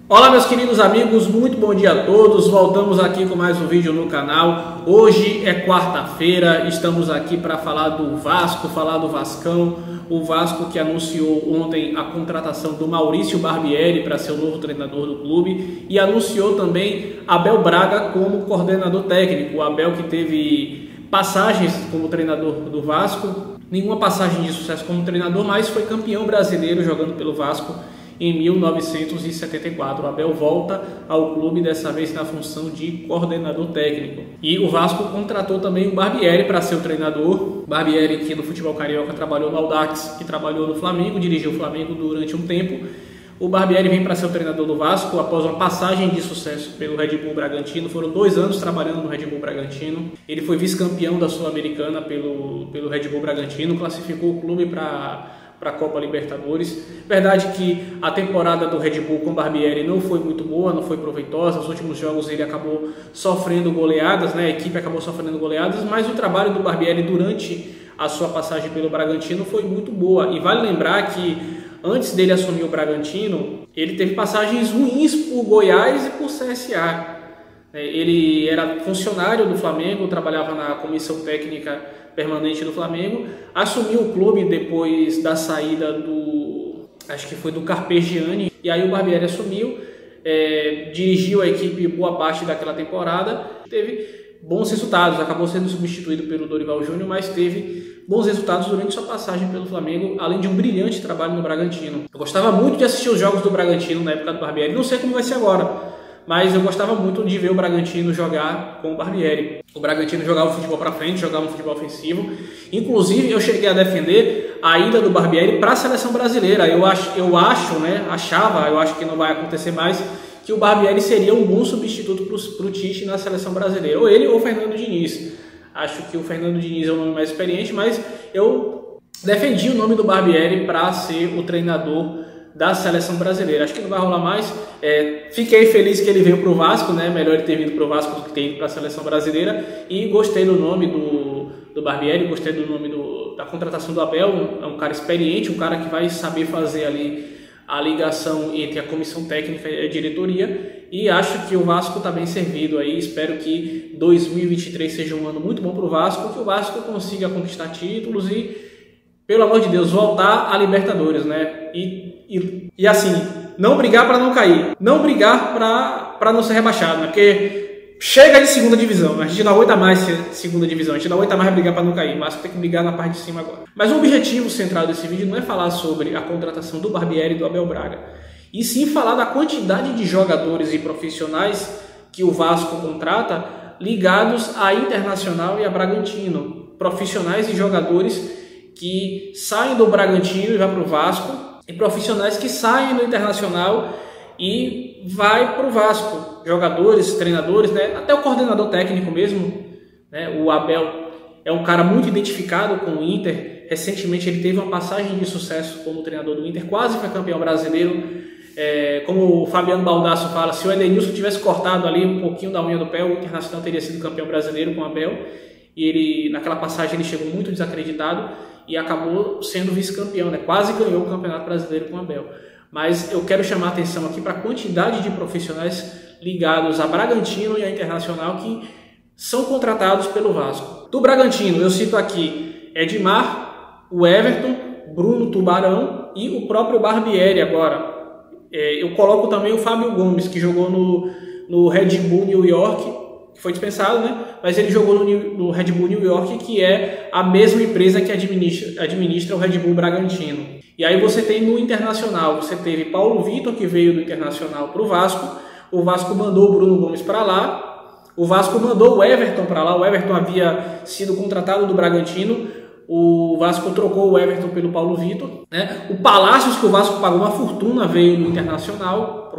Olá meus queridos amigos, muito bom dia a todos, voltamos aqui com mais um vídeo no canal. Hoje é quarta-feira, estamos aqui para falar do Vasco, falar do Vascão. O Vasco que anunciou ontem a contratação do Maurício Barbieri para ser o novo treinador do clube e anunciou também Abel Braga como coordenador técnico. O Abel que teve passagens como treinador do Vasco, nenhuma passagem de sucesso como treinador, mas foi campeão brasileiro jogando pelo Vasco em 1974. O Abel volta ao clube, dessa vez na função de coordenador técnico. E o Vasco contratou também o Barbieri para ser o treinador. Barbieri, que no futebol carioca trabalhou no Audax, que trabalhou no Flamengo, dirigiu o Flamengo durante um tempo. O Barbieri vem para ser o treinador do Vasco após uma passagem de sucesso pelo Red Bull Bragantino. Foram 2 anos trabalhando no Red Bull Bragantino. Ele foi vice-campeão da Sul-Americana pelo Red Bull Bragantino, classificou o clube para a Copa Libertadores. Verdade que a temporada do Red Bull com Barbieri não foi muito boa, não foi proveitosa. Os últimos jogos ele acabou sofrendo goleadas, né? A equipe acabou sofrendo goleadas, mas o trabalho do Barbieri durante a sua passagem pelo Bragantino foi muito boa. E vale lembrar que antes dele assumir o Bragantino, ele teve passagens ruins por Goiás e por CSA. Ele era funcionário do Flamengo, trabalhava na comissão técnica permanente do Flamengo, assumiu o clube depois da saída acho que foi do Carpegiani, e aí o Barbieri assumiu, dirigiu a equipe boa parte daquela temporada, teve bons resultados, acabou sendo substituído pelo Dorival Júnior, mas teve bons resultados durante sua passagem pelo Flamengo, além de um brilhante trabalho no Bragantino. Eu gostava muito de assistir os jogos do Bragantino na época do Barbieri, não sei como vai ser agora, mas eu gostava muito de ver o Bragantino jogar com o Barbieri. O Bragantino jogava o futebol para frente, jogava um futebol ofensivo. Inclusive, eu cheguei a defender a ida do Barbieri para a seleção brasileira. Eu acho, eu acho que não vai acontecer mais, que o Barbieri seria um bom substituto para o Tite na seleção brasileira. Ou ele ou o Fernando Diniz. Acho que o Fernando Diniz é o nome mais experiente, mas eu defendi o nome do Barbieri para ser o treinador da seleção brasileira. Acho que não vai rolar mais. Fiquei feliz que ele veio para o Vasco, né? Melhor ele ter vindo para o Vasco do que ter ido para a seleção brasileira. E gostei do nome do Barbieri, gostei do nome da contratação do Abel. É um cara experiente, um cara que vai saber fazer ali a ligação entre a comissão técnica e a diretoria. E acho que o Vasco está bem servido aí. Espero que 2023 seja um ano muito bom para o Vasco, que o Vasco consiga conquistar títulos e, pelo amor de Deus, voltar a Libertadores, né? E assim, não brigar para não cair, não brigar para não ser rebaixado, né? Porque chega de segunda divisão, a gente não aguenta mais ser segunda divisão, a gente não aguenta mais brigar para não cair, mas tem que brigar na parte de cima agora. Mas o objetivo central desse vídeo não é falar sobre a contratação do Barbieri e do Abel Braga, e sim falar da quantidade de jogadores e profissionais que o Vasco contrata ligados à Internacional e a Bragantino, profissionais e jogadores que saem do Bragantino e vão para o Vasco, e profissionais que saem do Internacional e vai para o Vasco, jogadores, treinadores, né? Até o coordenador técnico mesmo, né? O Abel é um cara muito identificado com o Inter. Recentemente ele teve uma passagem de sucesso como treinador do Inter, quase foi campeão brasileiro. Como o Fabiano Baldasso fala, se o Edenilson tivesse cortado ali um pouquinho da unha do pé, o Internacional teria sido campeão brasileiro com o Abel. E ele, naquela passagem, ele chegou muito desacreditado e acabou sendo vice-campeão, né? Quase ganhou o Campeonato Brasileiro com o Abel. Mas eu quero chamar a atenção aqui para a quantidade de profissionais ligados a Bragantino e a Internacional que são contratados pelo Vasco. Do Bragantino, eu cito aqui Edmar, o Everton, Bruno Tubarão e o próprio Barbieri agora. Eu coloco também o Fábio Gomes, que jogou no Red Bull New York, que foi dispensado, né? Mas ele jogou no Red Bull New York, que é a mesma empresa que administra o Red Bull Bragantino. E aí você tem no Internacional, você teve Paulo Vitor, que veio do Internacional para o Vasco mandou o Bruno Gomes para lá, o Vasco mandou o Everton para lá, o Everton havia sido contratado do Bragantino, o Vasco trocou o Everton pelo Paulo Vitor, né? O Palácios, que o Vasco pagou uma fortuna, veio do Internacional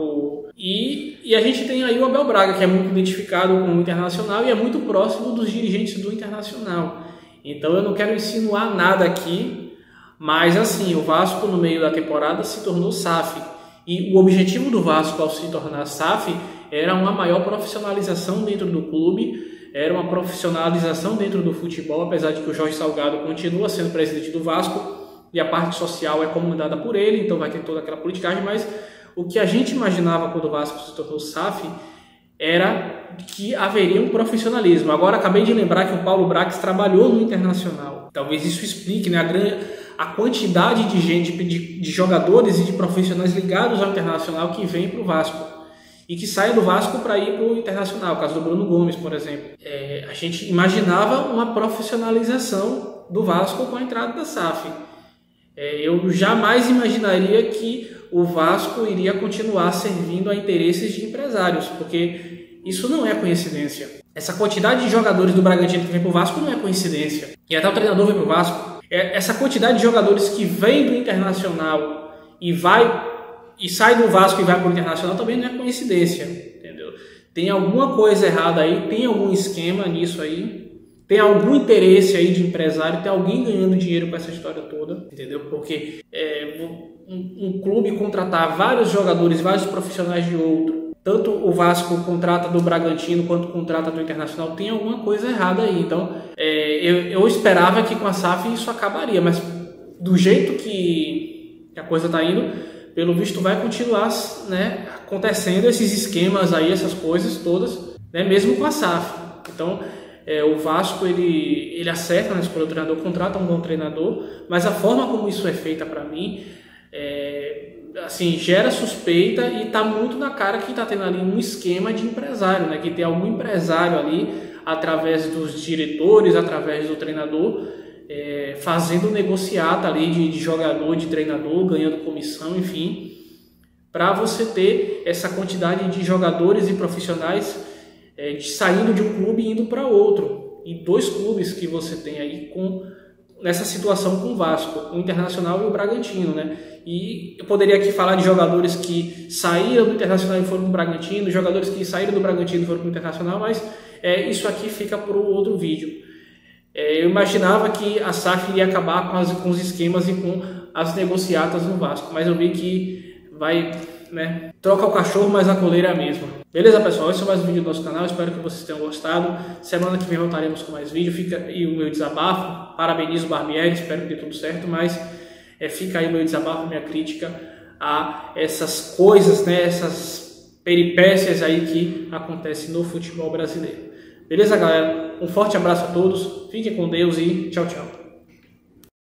e a gente tem aí o Abel Braga, que é muito identificado com o Internacional e é muito próximo dos dirigentes do Internacional. Então eu não quero insinuar nada aqui, mas assim, o Vasco no meio da temporada se tornou SAF. E o objetivo do Vasco ao se tornar SAF era uma maior profissionalização dentro do clube, era uma profissionalização dentro do futebol, apesar de que o Jorge Salgado continua sendo presidente do Vasco e a parte social é comandada por ele, então vai ter toda aquela politicagem, mas O que a gente imaginava quando o Vasco se tornou SAF era que haveria um profissionalismo. Agora acabei de lembrar que o Paulo Brax trabalhou no Internacional. Talvez isso explique, né, a quantidade de gente, de jogadores e de profissionais ligados ao Internacional que vem para o Vasco e que saem do Vasco para ir para o Internacional. O caso do Bruno Gomes, por exemplo. A gente imaginava uma profissionalização do Vasco com a entrada da SAF. Eu jamais imaginaria que o Vasco iria continuar servindo a interesses de empresários, porque isso não é coincidência. Essa quantidade de jogadores do Bragantino que vem para o Vasco não é coincidência. E até o treinador vem para o Vasco. Essa quantidade de jogadores que vem do Internacional e sai do Vasco e vai para o Internacional também não é coincidência, entendeu? Tem alguma coisa errada aí, tem algum esquema nisso aí. Tem algum interesse aí de empresário, tem alguém ganhando dinheiro com essa história toda, entendeu? Porque um clube contratar vários jogadores, vários profissionais de outro, tanto o Vasco contrata do Bragantino quanto contrata do Internacional, tem alguma coisa errada aí. Então, eu esperava que com a SAF isso acabaria, mas do jeito que a coisa está indo, pelo visto vai continuar, né, acontecendo esses esquemas aí, essas coisas todas, né, mesmo com a SAF. Então, o Vasco ele acerta na escolha do treinador, contrata um bom treinador, mas a forma como isso é feita para mim assim, gera suspeita e está muito na cara que está tendo ali um esquema de empresário, né? Que tem algum empresário ali, através dos diretores, através do treinador, fazendo negociata ali de jogador, de treinador, ganhando comissão, enfim, para você ter essa quantidade de jogadores e profissionais saindo de um clube e indo para outro. E 2 clubes que você tem aí nessa situação com o Vasco, o Internacional e o Bragantino, né? E eu poderia aqui falar de jogadores que saíram do Internacional e foram para o Bragantino, jogadores que saíram do Bragantino e foram para o Internacional, mas isso aqui fica para o outro vídeo. Eu imaginava que a SAF iria acabar com os esquemas e com as negociatas no Vasco, mas eu vi que vai, né, troca o cachorro, mas a coleira é a mesma. Beleza, pessoal? Esse é mais um vídeo do nosso canal, espero que vocês tenham gostado. Semana que vem voltaremos com mais vídeo, fica aí o meu desabafo. Parabenizo o Barbieri, espero que dê tudo certo, mas fica aí o meu desabafo, minha crítica a essas coisas, né, essas peripécias aí que acontecem no futebol brasileiro. Beleza, galera? Um forte abraço a todos, fiquem com Deus e tchau, tchau.